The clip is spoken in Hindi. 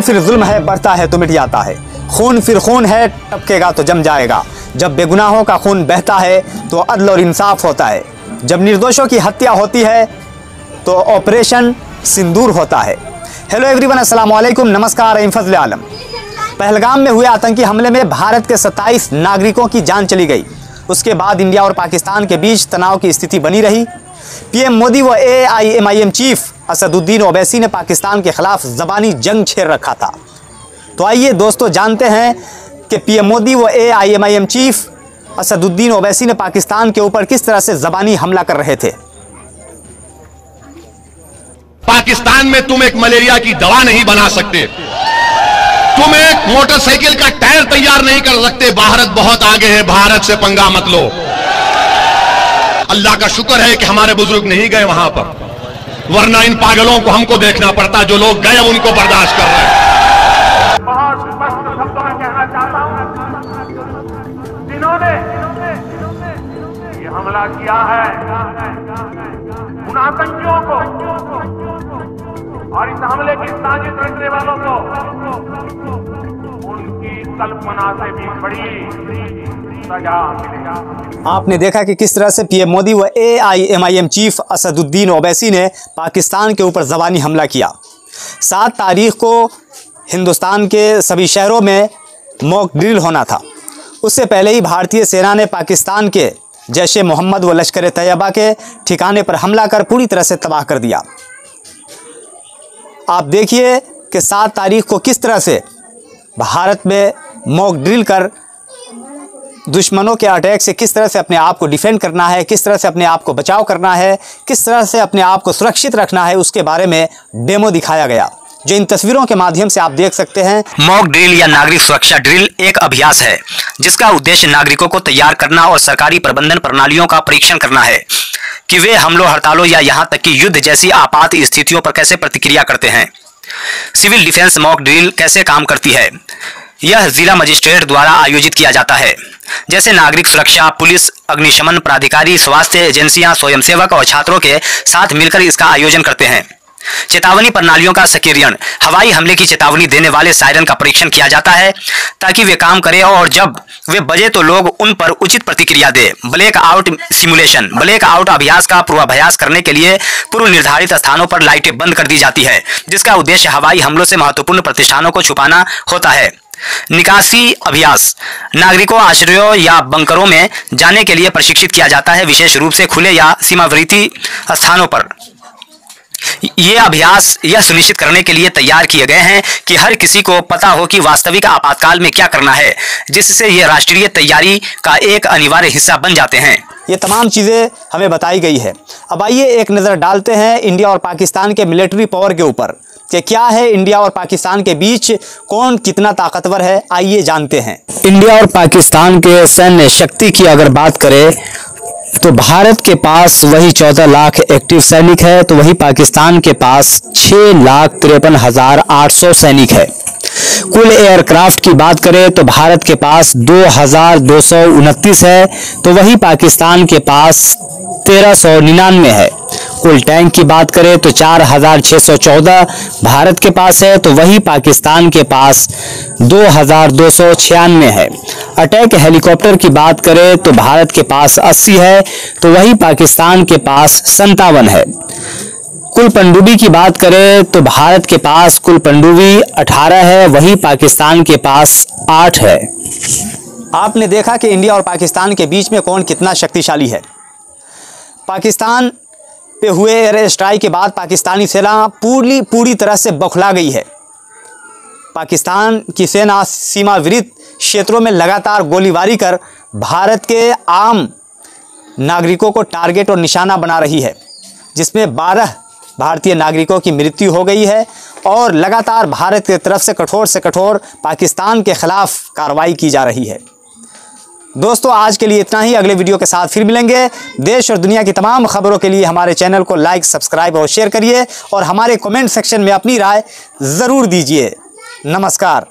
फिर जुल्म है, बढ़ता है तो मिट जाता है। खून फिर खून है, टपकेगा तो जम जाएगा। जब बेगुनाहों का खून बहता है तो अदल और इंसाफ होता है। जब निर्दोषों की हत्या होती है तो ऑपरेशन सिंदूर होता है। हेलो एवरीवन, अस्सलाम वालेकुम, नमस्कार। मैं फजल आलम। पहलगाम में हुए आतंकी हमले में भारत के 27 नागरिकों की जान चली गई। उसके बाद इंडिया और पाकिस्तान के बीच तनाव की स्थिति बनी रही। पीएम मोदी व AIMIM चीफ असदुद्दीन ओवैसी ने पाकिस्तान के खिलाफ ज़बानी जंग छेड़ रखा था। तो आइए दोस्तों जानते हैं कि पीएम मोदी व AIMIM चीफ असदुद्दीन ओवैसी ने पाकिस्तान के ऊपर किस तरह से ज़बानी हमला कर रहे थे। पाकिस्तान में तुम एक मलेरिया की दवा नहीं बना सकते, तुम एक मोटरसाइकिल का टायर तैयार नहीं कर सकते। भारत बहुत आगे है, भारत से पंगा मत लो। अल्लाह का शुक्र है कि हमारे बुजुर्ग नहीं गए वहां पर, वरना इन पागलों को हमको देखना पड़ता। जो लोग गए उनको बर्दाश्त कर रहे हैं। बहुत स्पष्ट शब्दों में कहना चाहता हूं, जिन्होंने ये हमला किया है उन आतंकियों को और इस हमले की साजिश रचने वालों को उनकी कल्पना से भी बड़ी सजा मिलेगी। आपने देखा कि किस तरह से पीएम मोदी व AIMIM चीफ असदुद्दीन ओवैसी ने पाकिस्तान के ऊपर ज़बानी हमला किया। 7 तारीख को हिंदुस्तान के सभी शहरों में मॉक ड्रिल होना था। उससे पहले ही भारतीय सेना ने पाकिस्तान के जैश ए मोहम्मद व लश्कर तैयबा के ठिकाने पर हमला कर पूरी तरह से तबाह कर दिया। आप देखिए कि 7 तारीख को किस तरह से भारत में मॉक ड्रिल कर दुश्मनों के अटैक से किस तरह से अपने आप को डिफेंड करना है, किस तरह से अपने आप को बचाव करना है, किस तरह से अपने आप को सुरक्षित रखना है, उसके बारे में डेमो दिखाया गया, जो इन तस्वीरों के माध्यम से आप देख सकते हैं। मॉक ड्रिल या नागरिक सुरक्षा ड्रिल एक अभ्यास है जिसका उद्देश्य नागरिकों को तैयार करना और सरकारी प्रबंधन प्रणालियों का परीक्षण करना है कि वे हमलों, हड़तालों या यहाँ तक कि युद्ध जैसी आपात स्थितियों पर कैसे प्रतिक्रिया करते हैं। सिविल डिफेंस मॉक ड्रिल कैसे काम करती है, यह जिला मजिस्ट्रेट द्वारा आयोजित किया जाता है। जैसे नागरिक सुरक्षा, पुलिस, अग्निशमन प्राधिकारी, स्वास्थ्य एजेंसियां, स्वयंसेवक और छात्रों के साथ मिलकर इसका आयोजन करते हैं। चेतावनी प्रणालियों का सक्रियण, हवाई हमले की चेतावनी देने वाले सायरन का परीक्षण किया जाता है ताकि वे काम करें और जब वे बजे तो लोग उन पर उचित प्रतिक्रिया दें। Black out simulation, black out अभ्यास का पूर्वाभ्यास करने के लिए पूर्व निर्धारित स्थानों पर लाइटें बंद कर दी जाती है, जिसका उद्देश्य हवाई हमलों से महत्वपूर्ण प्रतिष्ठानों को छुपाना होता है। निकासी अभ्यास, नागरिकों आश्रयों या बंकरों में जाने के लिए प्रशिक्षित किया जाता है, विशेष रूप से खुले या सीमावर्ती स्थानों पर। ये अभ्यास यह सुनिश्चित करने के लिए तैयार किए गए हैं कि हर किसी को पता हो कि वास्तविक आपातकाल में क्या करना है, जिससे ये राष्ट्रीय तैयारी का एक अनिवार्य हिस्सा बन जाते हैं। ये तमाम चीज़ें हमें बताई गई है। अब आइए एक नज़र डालते हैं इंडिया और पाकिस्तान के मिलिट्री पावर के ऊपर कि क्या है इंडिया और पाकिस्तान के बीच, कौन कितना ताकतवर है। आइए जानते हैं। इंडिया और पाकिस्तान के सैन्य शक्ति की अगर बात करें तो भारत के पास वही 14 लाख एक्टिव सैनिक है, तो वही पाकिस्तान के पास 6,53,800 सैनिक है। कुल एयरक्राफ्ट की बात करें तो भारत के पास 2,229 है, तो वही पाकिस्तान के पास 1,399 है। कुल टैंक की बात करें तो 4,614 भारत के पास है, तो वही पाकिस्तान के पास 2,296 है। अटैक हेलीकॉप्टर की बात करें तो भारत के पास 80 है, तो वही पाकिस्तान के पास 57 है। कुल पनडुब्बी की बात करें तो भारत के पास कुल पनडुब्बी 18 है, वही पाकिस्तान के पास 8 है। आपने देखा कि इंडिया और पाकिस्तान के बीच में कौन कितना शक्तिशाली है। पाकिस्तान पे हुए एयर स्ट्राइक के बाद पाकिस्तानी सेना पूरी तरह से बौखला गई है। पाकिस्तान की सेना सीमावर्ती क्षेत्रों में लगातार गोलीबारी कर भारत के आम नागरिकों को टारगेट और निशाना बना रही है, जिसमें 12 भारतीय नागरिकों की मृत्यु हो गई है और लगातार भारत की तरफ से कठोर पाकिस्तान के खिलाफ कार्रवाई की जा रही है। दोस्तों आज के लिए इतना ही। अगले वीडियो के साथ फिर मिलेंगे। देश और दुनिया की तमाम खबरों के लिए हमारे चैनल को लाइक, सब्सक्राइब और शेयर करिए और हमारे कमेंट सेक्शन में अपनी राय ज़रूर दीजिए। नमस्कार।